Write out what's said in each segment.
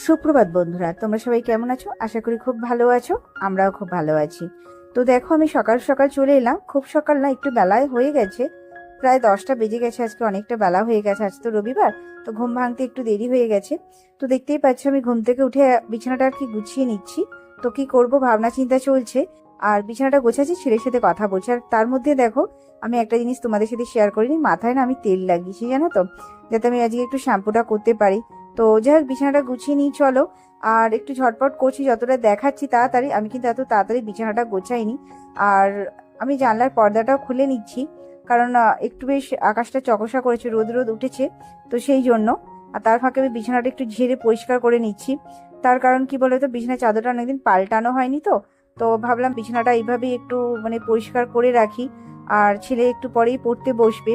সুপ্রভাত বন্ধুরা, তোমরা সবাই কেমন আছো? আশা করি খুব ভালো আছো। আমরাও খুব ভালো আছি। তো দেখো, আমি সকাল সকাল চলে এলাম। খুব সকাল না, একটু বেলায় হয়ে গেছে, প্রায় 10টা বেজে গেছে। আজকে অনেকটা বেলা হয়ে গেছে, আজ তো রবিবার, তো ঘুম ভাঙতে একটু দেরি হয়ে গেছে। তো দেখতেই পাচ্ছ আমি ঘুম থেকে উঠে বিছানাটা আর কি গুছিয়ে নিচ্ছি। তো কি করব ভাবনা চিন্তা চলছে, আর বিছানাটা গোছাচ্ছি, ছেলের সাথে কথা বলছি। আর তার মধ্যে দেখো, আমি একটা জিনিস তোমাদের সাথে শেয়ার করিনি, মাথায় না আমি তেল লাগিয়েছি জানো তো, যাতে আমি আজকে একটু শ্যাম্পুটা করতে পারি। তো যাই হোক, বিছানাটা গুছিয়ে নিই চলো। আর একটু ঝটপট করছি, যতটা দেখাচ্ছি তাড়াতাড়ি, আমি কিন্তু এত তাড়াতাড়ি বিছানাটা গোছাইনি। আর আমি জানলার পর্দাটাও খুলে নিচ্ছি, কারণ একটু বেশ আকাশটা চকসা করেছে, রোদ রোদ উঠেছে, তো সেই জন্য। আর তার ফাঁকে আমি বিছানাটা একটু ঝেড়ে পরিষ্কার করে নিচ্ছি। তার কারণ কি বলতো, বিছানার চাদরটা অনেকদিন পাল্টানো হয়নি, তো তো ভাবলাম বিছানাটা এইভাবেই একটু পরিষ্কার করে রাখি। আর ছেলে একটু পরেই পড়তে বসবে।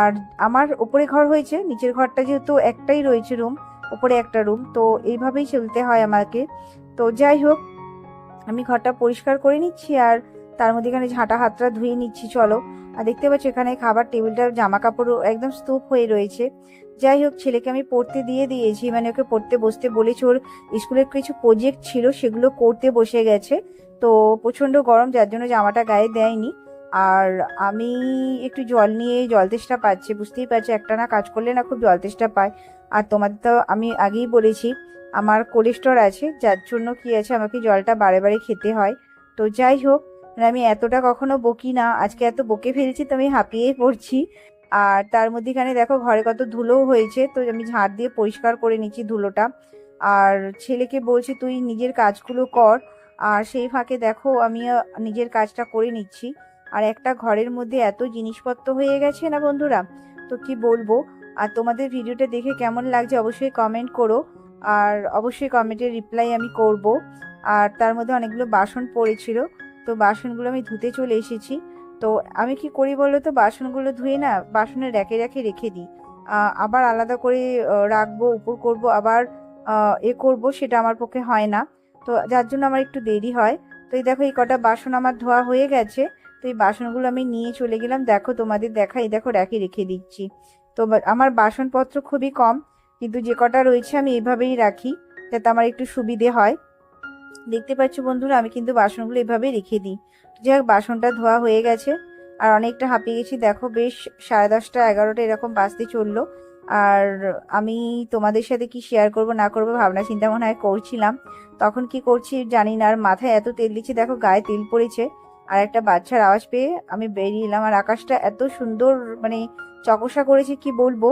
আর আমার ওপরে ঘর হয়েছে, নিচের ঘরটা যেহেতু একটাই রয়েছে রুম, ওপরে একটা রুম, তো এইভাবেই চলতে হয় আমাকে। তো যাই হোক, আমি ঘরটা পরিষ্কার করে নিচ্ছি, আর তার মধ্যে এখানে ঝাঁটা হাতটা ধুয়ে নিচ্ছি চলো। আর দেখতে পাচ্ছি এখানে খাবার টেবিলটা জামা কাপড় একদম স্তূপ হয়ে রয়েছে। যাই হোক, ছেলেকে আমি পড়তে দিয়ে দিয়েছি, ওকে পড়তে বসতে বলেছি। ওর স্কুলের কিছু প্রজেক্ট ছিল, সেগুলো করতে বসে গেছে। তো প্রচন্ড গরম, যার জন্য জামাটা গায়ে দেয়নি। আর আমি একটু জল নিয়ে জল তেষ্টা পাচ্ছে, বুঝতেই পারছি একটা না কাজ করলে না খুব জল তেষ্টা পায়। আর তোমাদের তো আমি আগেই বলেছি আমার কোলেস্ট্রল আছে, যার জন্য কি আছে, আমাকে জলটা বারে বারে খেতে হয়। তো যাই হোক, আমি এতটা কখনো বকি না, আজকে এত বকে ফেলেছি, তো আমি হাঁপিয়েই পড়ছি। আর তার মধ্যেখানে দেখো ঘরে কত ধুলোও হয়েছে, তো আমি ঝাড় দিয়ে পরিষ্কার করে নিচ্ছি ধুলোটা। আর ছেলেকে বলছি তুই নিজের কাজগুলো কর, আর সেই ফাঁকে দেখো আমি নিজের কাজটা করে নিচ্ছি। আর একটা ঘরের মধ্যে এত জিনিসপত্র হয়ে গেছে না বন্ধুরা, তো কি বলবো। আর তোমাদের ভিডিওটা দেখে কেমন লাগছে অবশ্যই কমেন্ট করো, আর অবশ্যই কমেন্টের রিপ্লাই আমি করব। আর তার মধ্যে অনেকগুলো বাসন পড়েছিল, তো বাসনগুলো আমি ধুতে চলে এসেছি। তো আমি কি করি বলো তো, বাসনগুলো ধুয়ে না বাসনের র্যাকে র্যাকে রেখে দিই। আবার আলাদা করে রাখবো, উপর করব, আবার করব, সেটা আমার পক্ষে হয় না। তো যার জন্য আমার একটু দেরি হয়। তো এই দেখো, এই কটা বাসন আমার ধোয়া হয়ে গেছে। তো এই বাসনগুলো আমি নিয়ে চলে গেলাম, দেখো তোমাদের দেখাই, দেখো র্যাকে রেখে দিচ্ছি। তো আমার বাসনপত্র খুবই কম, কিন্তু যে কটা রয়েছে আমি এভাবেই রাখি, যাতে আমার একটু সুবিধে হয়। দেখতে পাচ্ছ বন্ধুরা, আমি কিন্তু বাসনগুলো এভাবেই রেখে দিই। যাই হোক, বাসনটা ধোয়া হয়ে গেছে। আর অনেকটা হাঁপিয়ে গেছি, দেখো বেশ 10:30 11টা এরকম বাজতে চললো। আর আমি তোমাদের সাথে কি শেয়ার করব না করব ভাবনা চিন্তা মনে হয় করছিলাম, তখন কি করছি জানি না। আর মাথায় এত তেল দিচ্ছি, দেখো গায়ে তেল পড়েছে। আর একটা বাচ্চার আওয়াজ পেয়ে আমি বেরিয়ে এলাম। আর আকাশটা এত সুন্দর, চকসা করেছে, কি বলবো,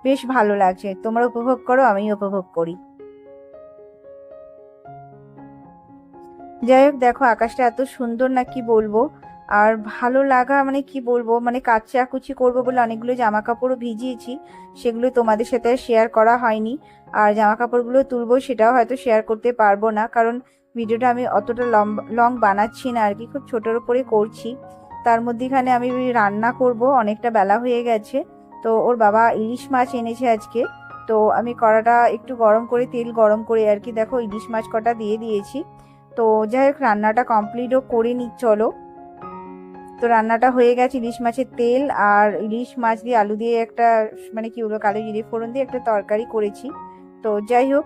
বেশ ভালো লাগছে। তোমরা উপভোগ করো, আমি উপভোগ করি। যাই হোক, দেখো আকাশটা এত সুন্দর না, কি বলবো। আর ভালো লাগা কি বলবো, কাচাকুচি করবো বলে অনেকগুলো জামা কাপড়ও ভিজিয়েছি, সেগুলো তোমাদের সাথে শেয়ার করা হয়নি। আর জামা কাপড়গুলো তুলবো, সেটাও হয়তো শেয়ার করতে পারবো না, কারণ ভিডিওটা আমি অতটা লং বানাচ্ছি না আর কি, খুব ছোটোর উপরে করছি। তার মধ্যেখানে আমি রান্না করব, অনেকটা বেলা হয়ে গেছে। তো ওর বাবা ইলিশ মাছ এনেছে আজকে। তো আমি কড়াটা একটু গরম করে, তেল গরম করে আর কি, দেখো ইলিশ মাছ কটা দিয়ে দিয়েছি। তো যাই হোক, রান্নাটা কমপ্লিটও করে নি চলো। তো রান্নাটা হয়ে গেছে, ইলিশ মাছের তেল আর ইলিশ মাছ দিয়ে আলু দিয়ে একটা কি বলবো, কালো জিরে ফোড়ন দিয়ে একটা তরকারি করেছি। তো যাই হোক,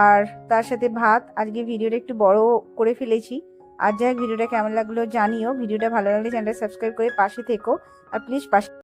আর তার সাথে ভাত। আজকে ভিডিওটা একটু বড় করে ফেলেছি। আর যাই হোক, ভিডিওটা কেমন লাগলো জানিও। ভিডিওটা ভালো লাগলে চ্যানেলটা সাবস্ক্রাইব করে পাশে থেকো, আর প্লিজ পাশে